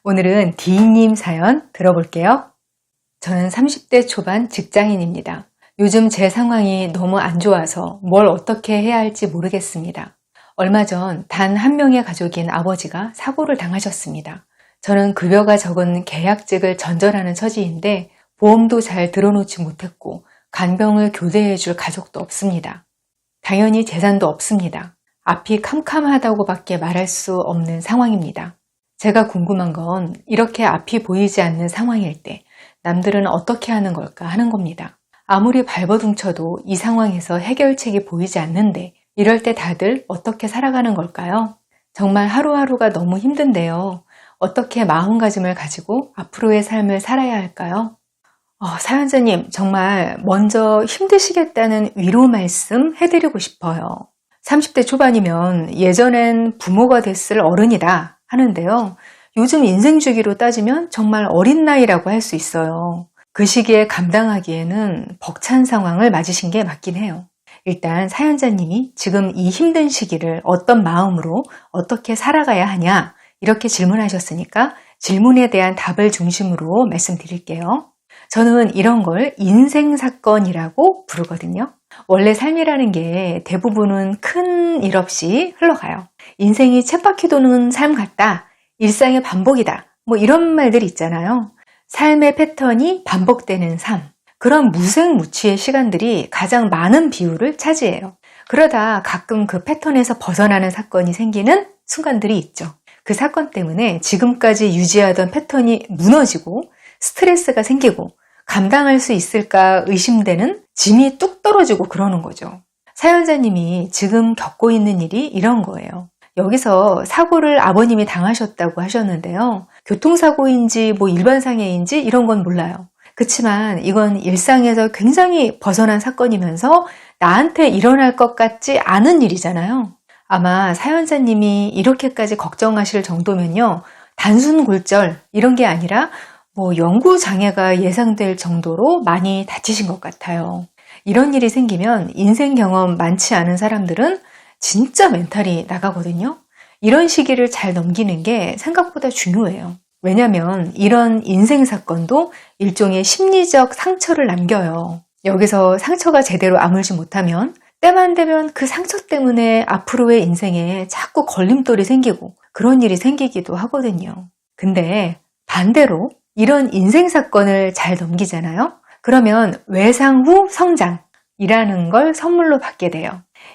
오늘은 D님 사연 들어볼게요. 저는 30대 초반 직장인입니다. 요즘 제 상황이 너무 안 좋아서 뭘 어떻게 해야 할지 모르겠습니다. 얼마 전 단 한 명의 가족인 아버지가 사고를 당하셨습니다. 저는 급여가 적은 계약직을 전전하는 처지인데 보험도 잘 들어놓지 못했고 간병을 교대해줄 가족도 없습니다. 당연히 재산도 없습니다. 앞이 캄캄하다고 밖에 말할 수 없는 상황입니다. 제가 궁금한 건 이렇게 앞이 보이지 않는 상황일 때 남들은 어떻게 하는 걸까 하는 겁니다. 아무리 발버둥쳐도 이 상황에서 해결책이 보이지 않는데 이럴 때 다들 어떻게 살아가는 걸까요? 정말 하루하루가 너무 힘든데요. 어떻게 마음가짐을 가지고 앞으로의 삶을 살아야 할까요? 사연자님, 정말 먼저 힘드시겠다는 위로 말씀 해드리고 싶어요. 30대 초반이면 예전엔 부모가 됐을 어른이다 하는데요. 요즘 인생 주기로 따지면 정말 어린 나이라고 할 수 있어요. 그 시기에 감당하기에는 벅찬 상황을 맞으신 게 맞긴 해요. 일단 사연자님이 지금 이 힘든 시기를 어떤 마음으로 어떻게 살아가야 하냐 이렇게 질문하셨으니까 질문에 대한 답을 중심으로 말씀드릴게요. 저는 이런 걸 인생사건이라고 부르거든요. 원래 삶이라는 게 대부분은 큰 일 없이 흘러가요. 인생이 쳇바퀴 도는 삶 같다. 일상의 반복이다. 이런 말들이 있잖아요. 삶의 패턴이 반복되는 삶. 그런 무색무취의 시간들이 가장 많은 비율을 차지해요. 그러다 가끔 그 패턴에서 벗어나는 사건이 생기는 순간들이 있죠. 그 사건 때문에 지금까지 유지하던 패턴이 무너지고 스트레스가 생기고 감당할 수 있을까 의심되는 짐이 뚝 떨어지고 그러는 거죠. 사연자님이 지금 겪고 있는 일이 이런 거예요. 여기서 사고를 아버님이 당하셨다고 하셨는데요. 교통사고인지 일반상해인지 이런 건 몰라요. 그치만 이건 일상에서 굉장히 벗어난 사건이면서 나한테 일어날 것 같지 않은 일이잖아요. 아마 사연자님이 이렇게까지 걱정하실 정도면요. 단순 골절 이런 게 아니라 영구 장애가 예상될 정도로 많이 다치신 것 같아요. 이런 일이 생기면 인생 경험 많지 않은 사람들은 진짜 멘탈이 나가거든요. 이런 시기를 잘 넘기는 게 생각보다 중요해요. 왜냐면 이런 인생 사건도 일종의 심리적 상처를 남겨요. 여기서 상처가 제대로 아물지 못하면 때만 되면 그 상처 때문에 앞으로의 인생에 자꾸 걸림돌이 생기고 그런 일이 생기기도 하거든요. 근데 반대로 이런 인생 사건을 잘 넘기잖아요. 그러면 외상 후 성장이라는 걸 선물로 받게 돼요.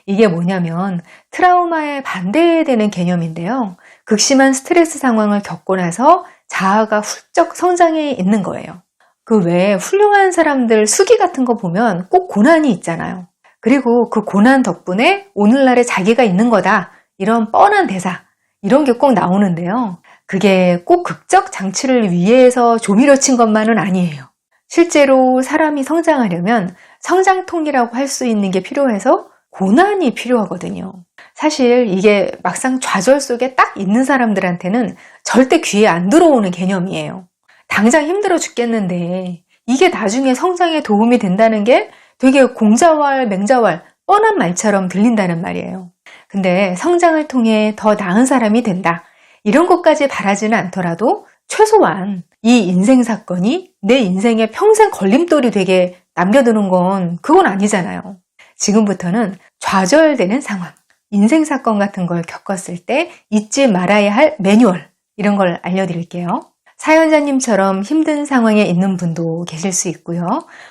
이게 뭐냐면 트라우마에 반대되는 개념인데요. 극심한 스트레스 상황을 겪고 나서 자아가 훌쩍 성장해 있는 거예요. 그 외에 훌륭한 사람들 수기 같은 거 보면 꼭 고난이 있잖아요. 그리고 그 고난 덕분에 오늘날의 자기가 있는 거다. 이런 뻔한 대사, 이런 게 꼭 나오는데요. 그게 꼭 극적 장치를 위해서 조미료 친 것만은 아니에요. 실제로 사람이 성장하려면 성장통이라고 할 수 있는 게 필요해서 고난이 필요하거든요. 사실 이게 막상 좌절 속에 딱 있는 사람들한테는 절대 귀에 안 들어오는 개념이에요. 당장 힘들어 죽겠는데 이게 나중에 성장에 도움이 된다는 게 되게 공자왈, 맹자왈, 뻔한 말처럼 들린다는 말이에요. 근데 성장을 통해 더 나은 사람이 된다. 이런 것까지 바라지는 않더라도 최소한 이 인생 사건이 내 인생에 평생 걸림돌이 되게 남겨두는 건 그건 아니잖아요. 지금부터는 좌절되는 상황, 인생 사건 같은 걸 겪었을 때 잊지 말아야 할 매뉴얼 이런 걸 알려드릴게요. 사연자님처럼 힘든 상황에 있는 분도 계실 수 있고요.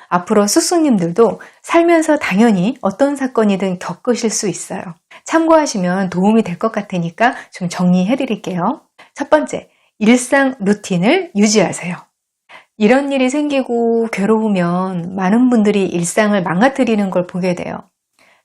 앞으로 쑥쑥님들도 살면서 당연히 어떤 사건이든 겪으실 수 있어요. 참고하시면 도움이 될 것 같으니까 좀 정리해드릴게요. 첫 번째, 일상 루틴을 유지하세요. 이런 일이 생기고 괴로우면 많은 분들이 일상을 망가뜨리는 걸 보게 돼요.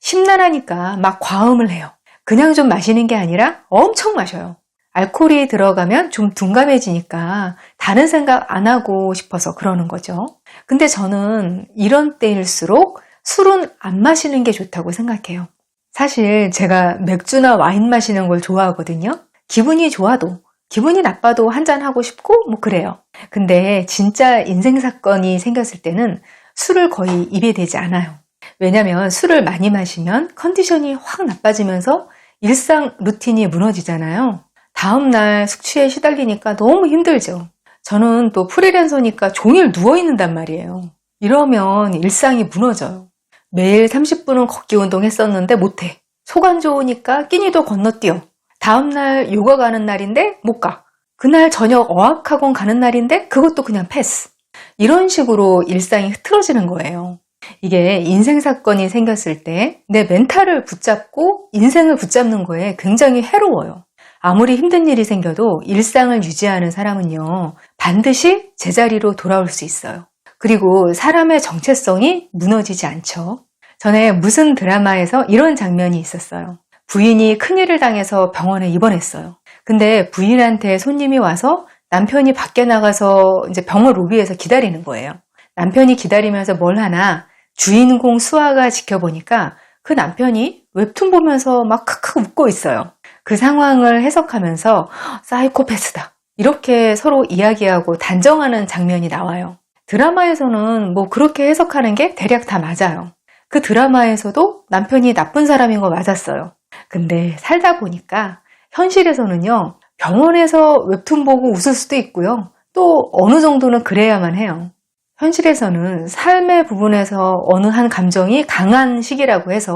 심란하니까 막 과음을 해요. 그냥 좀 마시는 게 아니라 엄청 마셔요. 알코올이 들어가면 좀 둔감해지니까 다른 생각 안 하고 싶어서 그러는 거죠. 근데 저는 이런 때일수록 술은 안 마시는 게 좋다고 생각해요. 사실 제가 맥주나 와인 마시는 걸 좋아하거든요. 기분이 좋아도 기분이 나빠도 한잔 하고 싶고 그래요. 근데 진짜 인생 사건이 생겼을 때는 술을 거의 입에 대지 않아요. 왜냐면 술을 많이 마시면 컨디션이 확 나빠지면서 일상 루틴이 무너지잖아요. 다음날 숙취에 시달리니까 너무 힘들죠. 저는 또 프리랜서니까 종일 누워있는단 말이에요. 이러면 일상이 무너져요. 매일 30분은 걷기 운동 했었는데 못해. 속 안 좋으니까 끼니도 건너뛰어. 다음날 요가 가는 날인데 못 가. 그날 저녁 어학학원 가는 날인데 그것도 그냥 패스. 이런 식으로 일상이 흐트러지는 거예요. 이게 인생 사건이 생겼을 때 내 멘탈을 붙잡고 인생을 붙잡는 거에 굉장히 해로워요. 아무리 힘든 일이 생겨도 일상을 유지하는 사람은요, 반드시 제자리로 돌아올 수 있어요. 그리고 사람의 정체성이 무너지지 않죠. 전에 무슨 드라마에서 이런 장면이 있었어요. 부인이 큰일을 당해서 병원에 입원했어요. 근데 부인한테 손님이 와서 남편이 밖에 나가서 이제 병원 로비에서 기다리는 거예요. 남편이 기다리면서 뭘 하나 주인공 수아가 지켜보니까 그 남편이 웹툰 보면서 막 크크 웃고 있어요. 그 상황을 해석하면서 사이코패스다. 이렇게 서로 이야기하고 단정하는 장면이 나와요. 드라마에서는 뭐 그렇게 해석하는 게 대략 다 맞아요. 그 드라마에서도 남편이 나쁜 사람인 거 맞았어요. 근데 살다 보니까 현실에서는요, 병원에서 웹툰 보고 웃을 수도 있고요. 또 어느 정도는 그래야만 해요. 현실에서는 삶의 부분에서 어느 한 감정이 강한 시기라고 해서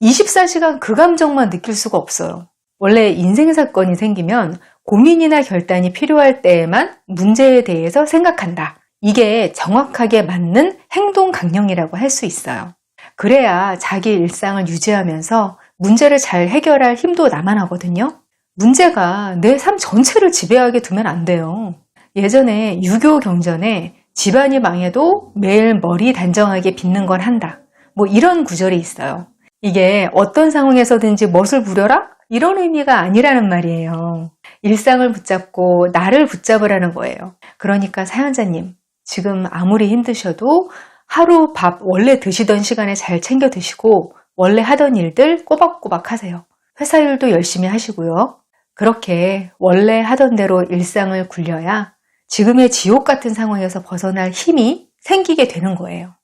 24시간 그 감정만 느낄 수가 없어요. 원래 인생 사건이 생기면 고민이나 결단이 필요할 때에만 문제에 대해서 생각한다. 이게 정확하게 맞는 행동 강령이라고 할 수 있어요. 그래야 자기 일상을 유지하면서 문제를 잘 해결할 힘도 남아나거든요. 문제가 내 삶 전체를 지배하게 두면 안 돼요. 예전에 유교 경전에 집안이 망해도 매일 머리 단정하게 빚는 건 한다. 뭐 이런 구절이 있어요. 이게 어떤 상황에서든지 멋을 부려라? 이런 의미가 아니라는 말이에요. 일상을 붙잡고 나를 붙잡으라는 거예요. 그러니까 사연자님, 지금 아무리 힘드셔도 하루 밥 원래 드시던 시간에 잘 챙겨 드시고 원래 하던 일들 꼬박꼬박 하세요. 회사 일도 열심히 하시고요. 그렇게 원래 하던 대로 일상을 굴려야 지금의 지옥 같은 상황에서 벗어날 힘이 생기게 되는 거예요.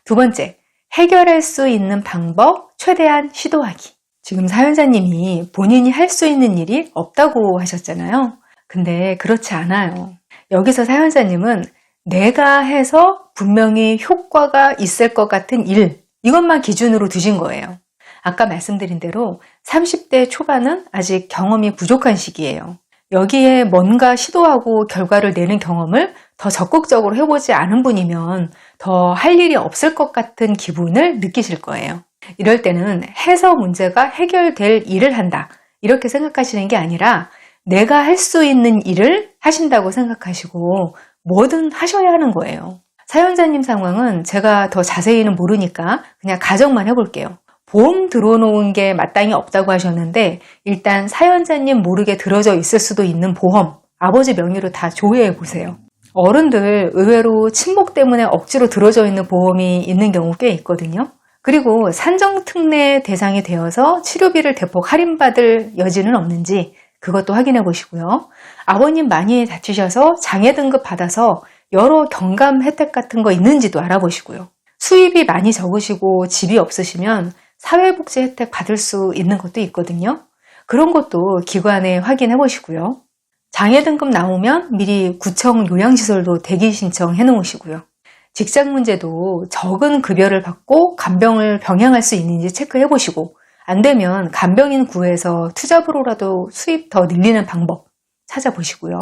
두 번째, 해결할 수 있는 방법 최대한 시도하기. 지금 사연자님이 본인이 할 수 있는 일이 없다고 하셨잖아요. 근데 그렇지 않아요. 여기서 사연자님은 내가 해서 분명히 효과가 있을 것 같은 일, 이것만 기준으로 두신 거예요. 아까 말씀드린 대로 30대 초반은 아직 경험이 부족한 시기예요. 여기에 뭔가 시도하고 결과를 내는 경험을 더 적극적으로 해보지 않은 분이면 더 할 일이 없을 것 같은 기분을 느끼실 거예요. 이럴 때는 해서 문제가 해결될 일을 한다. 이렇게 생각하시는 게 아니라 내가 할 수 있는 일을 하신다고 생각하시고 뭐든 하셔야 하는 거예요. 사연자님 상황은 제가 더 자세히는 모르니까 그냥 가정만 해볼게요. 보험 들어놓은 게 마땅히 없다고 하셨는데 일단 사연자님 모르게 들어져 있을 수도 있는 보험, 아버지 명의로 다 조회해 보세요. 어른들 의외로 친목 때문에 억지로 들어져 있는 보험이 있는 경우 꽤 있거든요. 그리고 산정특례 대상이 되어서 치료비를 대폭 할인받을 여지는 없는지 그것도 확인해 보시고요. 아버님 많이 다치셔서 장애 등급 받아서 여러 경감 혜택 같은 거 있는지도 알아보시고요. 수입이 많이 적으시고 집이 없으시면 사회복지 혜택 받을 수 있는 것도 있거든요. 그런 것도 기관에 확인해 보시고요. 장애 등급 나오면 미리 구청 요양시설도 대기 신청해 놓으시고요. 직장 문제도 적은 급여를 받고 간병을 병행할 수 있는지 체크해 보시고 안 되면 간병인 구해서 투잡으로라도 수입 더 늘리는 방법 찾아보시고요.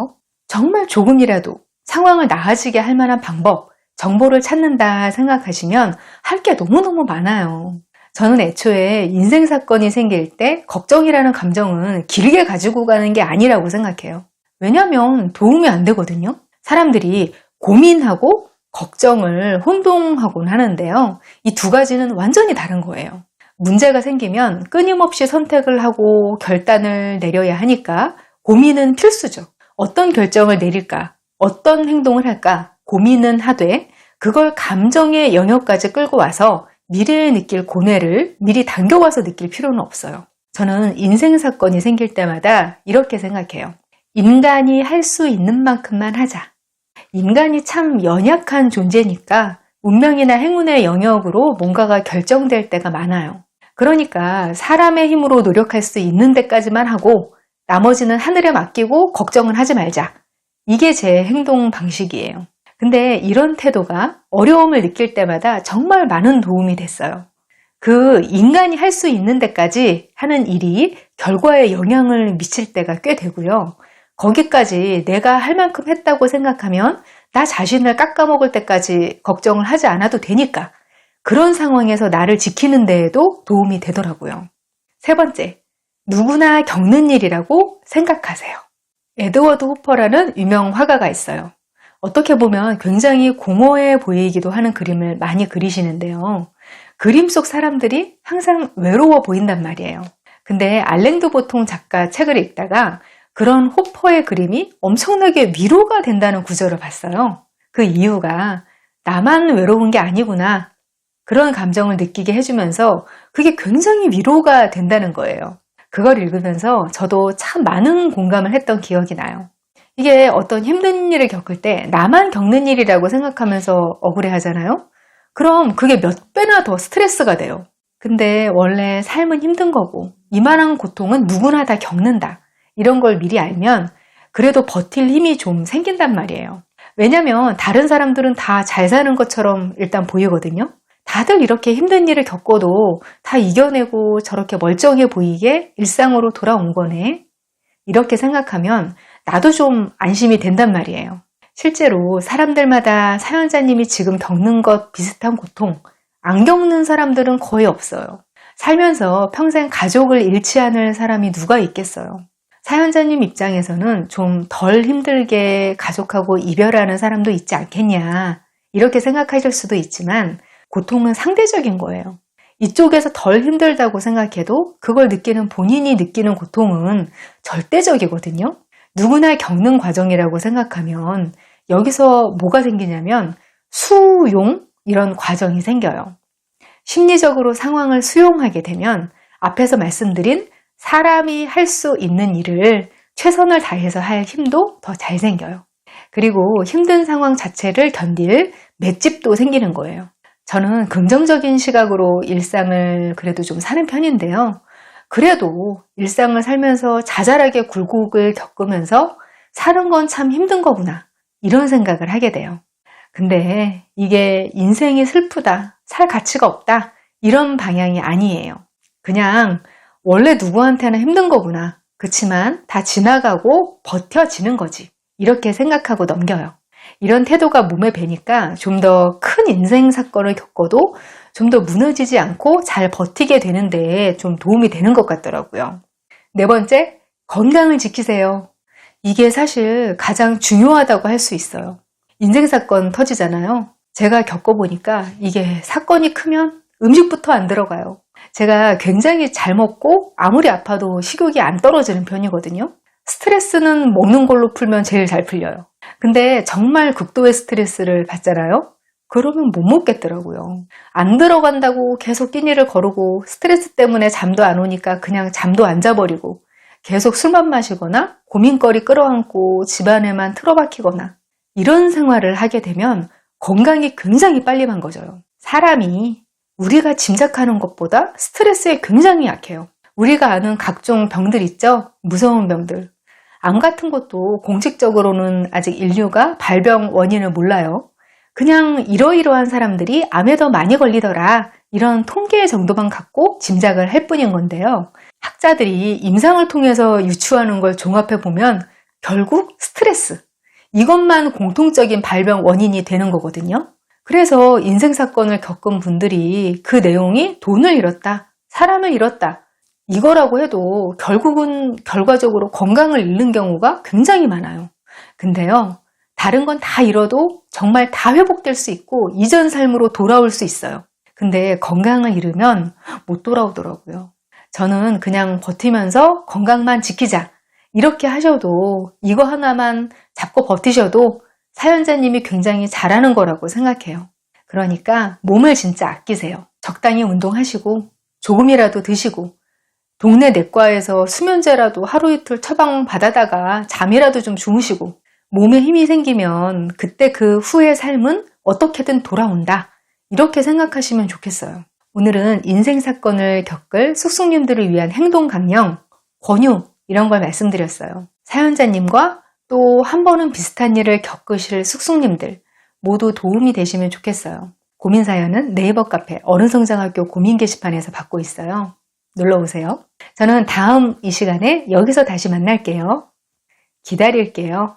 정말 조금이라도 상황을 나아지게 할 만한 방법, 정보를 찾는다 생각하시면 할 게 너무너무 많아요. 저는 애초에 인생 사건이 생길 때 걱정이라는 감정은 길게 가지고 가는 게 아니라고 생각해요. 왜냐하면 도움이 안 되거든요. 사람들이 고민하고 걱정을 혼동하곤 하는데요. 이 두 가지는 완전히 다른 거예요. 문제가 생기면 끊임없이 선택을 하고 결단을 내려야 하니까 고민은 필수죠. 어떤 결정을 내릴까? 어떤 행동을 할까? 고민은 하되 그걸 감정의 영역까지 끌고 와서 미래에 느낄 고뇌를 미리 당겨와서 느낄 필요는 없어요. 저는 인생 사건이 생길 때마다 이렇게 생각해요. 인간이 할 수 있는 만큼만 하자. 인간이 참 연약한 존재니까 운명이나 행운의 영역으로 뭔가가 결정될 때가 많아요. 그러니까 사람의 힘으로 노력할 수 있는 데까지만 하고 나머지는 하늘에 맡기고 걱정은 하지 말자. 이게 제 행동 방식이에요. 근데 이런 태도가 어려움을 느낄 때마다 정말 많은 도움이 됐어요. 그 인간이 할 수 있는 데까지 하는 일이 결과에 영향을 미칠 때가 꽤 되고요. 거기까지 내가 할 만큼 했다고 생각하면 나 자신을 깎아먹을 때까지 걱정을 하지 않아도 되니까 그런 상황에서 나를 지키는 데에도 도움이 되더라고요. 세 번째, 누구나 겪는 일이라고 생각하세요. 에드워드 호퍼라는 유명 화가가 있어요. 어떻게 보면 굉장히 공허해 보이기도 하는 그림을 많이 그리시는데요. 그림 속 사람들이 항상 외로워 보인단 말이에요. 근데 알랭 드 보통 작가 책을 읽다가 그런 호퍼의 그림이 엄청나게 위로가 된다는 구절을 봤어요. 그 이유가 나만 외로운 게 아니구나. 그런 감정을 느끼게 해주면서 그게 굉장히 위로가 된다는 거예요. 그걸 읽으면서 저도 참 많은 공감을 했던 기억이 나요. 이게 어떤 힘든 일을 겪을 때 나만 겪는 일이라고 생각하면서 억울해 하잖아요. 그럼 그게 몇 배나 더 스트레스가 돼요. 근데 원래 삶은 힘든 거고 이만한 고통은 누구나 다 겪는다. 이런 걸 미리 알면 그래도 버틸 힘이 좀 생긴단 말이에요. 왜냐면 다른 사람들은 다 잘 사는 것처럼 일단 보이거든요. 다들 이렇게 힘든 일을 겪어도 다 이겨내고 저렇게 멀쩡해 보이게 일상으로 돌아온 거네. 이렇게 생각하면 나도 좀 안심이 된단 말이에요. 실제로 사람들마다 사연자님이 지금 겪는 것 비슷한 고통, 안 겪는 사람들은 거의 없어요. 살면서 평생 가족을 잃지 않을 사람이 누가 있겠어요. 사연자님 입장에서는 좀 덜 힘들게 가족하고 이별하는 사람도 있지 않겠냐 이렇게 생각하실 수도 있지만 고통은 상대적인 거예요. 이쪽에서 덜 힘들다고 생각해도 그걸 느끼는 본인이 느끼는 고통은 절대적이거든요. 누구나 겪는 과정이라고 생각하면 여기서 뭐가 생기냐면 수용 이런 과정이 생겨요. 심리적으로 상황을 수용하게 되면 앞에서 말씀드린 사람이 할 수 있는 일을 최선을 다해서 할 힘도 더 잘 생겨요. 그리고 힘든 상황 자체를 견딜 맷집도 생기는 거예요. 저는 긍정적인 시각으로 일상을 그래도 좀 사는 편인데요. 그래도 일상을 살면서 자잘하게 굴곡을 겪으면서 사는 건 참 힘든 거구나. 이런 생각을 하게 돼요. 근데 이게 인생이 슬프다, 살 가치가 없다, 이런 방향이 아니에요. 그냥 원래 누구한테나 힘든 거구나. 그치만 다 지나가고 버텨지는 거지. 이렇게 생각하고 넘겨요. 이런 태도가 몸에 배니까 좀 더 큰 인생 사건을 겪어도 좀 더 무너지지 않고 잘 버티게 되는데 좀 도움이 되는 것 같더라고요. 네 번째, 건강을 지키세요. 이게 사실 가장 중요하다고 할 수 있어요. 인생 사건 터지잖아요. 제가 겪어보니까 이게 사건이 크면 음식부터 안 들어가요. 제가 굉장히 잘 먹고 아무리 아파도 식욕이 안 떨어지는 편이거든요. 스트레스는 먹는 걸로 풀면 제일 잘 풀려요. 근데 정말 극도의 스트레스를 받잖아요. 그러면 못 먹겠더라고요. 안 들어간다고 계속 끼니를 거르고 스트레스 때문에 잠도 안 오니까 그냥 잠도 안 자버리고 계속 술만 마시거나 고민거리 끌어안고 집안에만 틀어박히거나 이런 생활을 하게 되면 건강이 굉장히 빨리 망가져요. 사람이 우리가 짐작하는 것보다 스트레스에 굉장히 약해요. 우리가 아는 각종 병들 있죠? 무서운 병들. 암 같은 것도 공식적으로는 아직 인류가 발병 원인을 몰라요. 그냥 이러이러한 사람들이 암에 더 많이 걸리더라. 이런 통계 정도만 갖고 짐작을 할 뿐인 건데요. 학자들이 임상을 통해서 유추하는 걸 종합해보면 결국 스트레스. 이것만 공통적인 발병 원인이 되는 거거든요. 그래서 인생 사건을 겪은 분들이 그 내용이 돈을 잃었다, 사람을 잃었다, 이거라고 해도 결국은 결과적으로 건강을 잃는 경우가 굉장히 많아요. 근데요, 다른 건 다 잃어도 정말 다 회복될 수 있고 이전 삶으로 돌아올 수 있어요. 근데 건강을 잃으면 못 돌아오더라고요. 저는 그냥 버티면서 건강만 지키자, 이렇게 하셔도 이거 하나만 잡고 버티셔도 사연자님이 굉장히 잘하는 거라고 생각해요. 그러니까 몸을 진짜 아끼세요. 적당히 운동하시고 조금이라도 드시고 동네 내과에서 수면제라도 하루 이틀 처방 받아다가 잠이라도 좀 주무시고 몸에 힘이 생기면 그때 그 후의 삶은 어떻게든 돌아온다. 이렇게 생각하시면 좋겠어요. 오늘은 인생 사건을 겪을 쑥쑥님들을 위한 행동 강령, 권유 이런 걸 말씀드렸어요. 사연자님과 또 한 번은 비슷한 일을 겪으실 숙숙님들 모두 도움이 되시면 좋겠어요. 고민 사연은 네이버 카페 어른성장학교 고민 게시판에서 받고 있어요. 놀러오세요. 저는 다음 이 시간에 여기서 다시 만날게요. 기다릴게요.